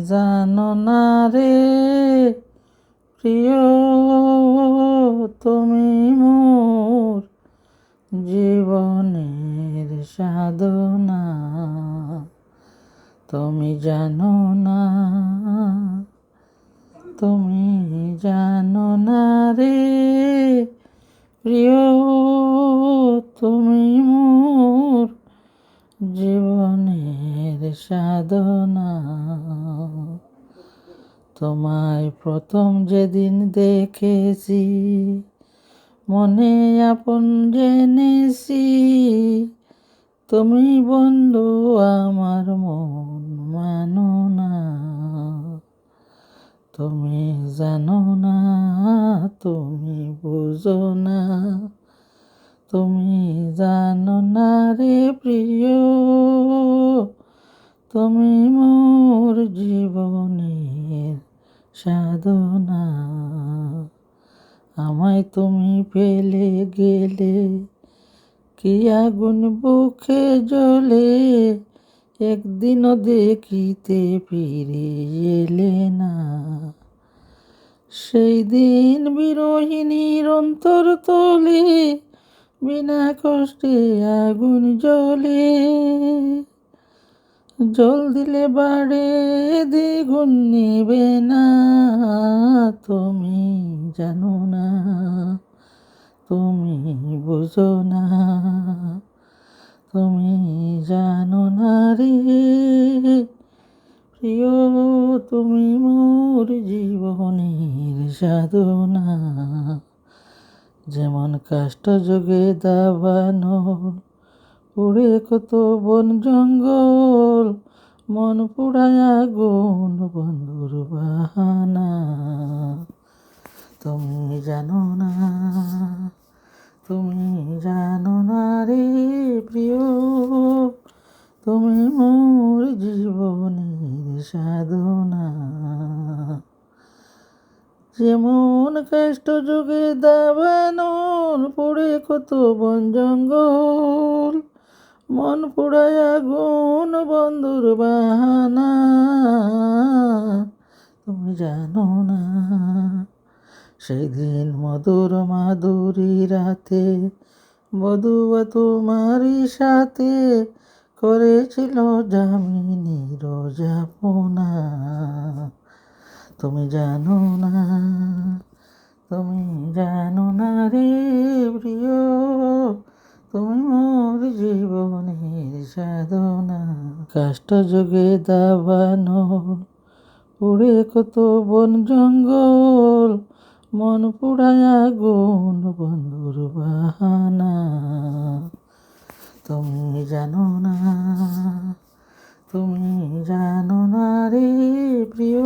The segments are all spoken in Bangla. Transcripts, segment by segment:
জানো না রে প্রিয়, তুমি মোর জীবনের সাধনা। তুমি জানো না, তুমি জানো না রে প্রিয়, তুমি মোর জীবনের সাধনা। তোমায় প্রথম যেদিন দেখেছি, মনে আপন জেনেছি, তুমি বন্ধু আমার মন মানো না। তুমি জানো না, তুমি বুঝো না, তুমি জানো না রে প্রিয়, তুমি মোর জীবনের সাধনা। আমায় তুমি ফেলে গেলে, কি আগুন বুকে জ্বলে, একদিনও দেখিতে ফিরে এলে না। সেই দিন বিরহিণীর অন্তর তলে, বিনা কষ্টে আগুন জ্বলে, জল দিলে বাড়ে দ্বিগুণ নিবে না। তুমি জানো না, তুমি বুঝো না, তুমি জানো না রে প্রিয়, তুমি মোর জীবনের সাধনা। যেমন কাষ্ঠ যোগে দাবানো, পুড়ে কত বন জঙ্গল, মন পুড়ায় আগুন বন্ধুর বাহানা। তুমি জানো না, তুমি জানো না রে প্রিয়, তুমি মোর জীবনের সাধনা। যেমন কাষ্ঠ যুগে দাবানল, পড়ে কত বন জঙ্গল, মন পোড়ায় আগুন বন্ধুর বাহানা। তুমি জানো না, সেদিন মধুর মাধুরী রাতে, বধুয়া তোমারই সাথে করেছিল যামিনীর যাপনা। তুমি জানো না, তুমি জানো না রে প্রিয়, তুমি মোর জীবনের সাধনা। কাষ্ঠ যোগে দাবানল, পুড়ে কত বন জঙ্গল, মন পুড়ায় আগুন বন্ধুর বাহানা। তুমি জানো না, তুমি জানো না রে প্রিয়,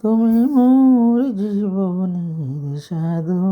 তুমি মোর জীবনের সাধনা।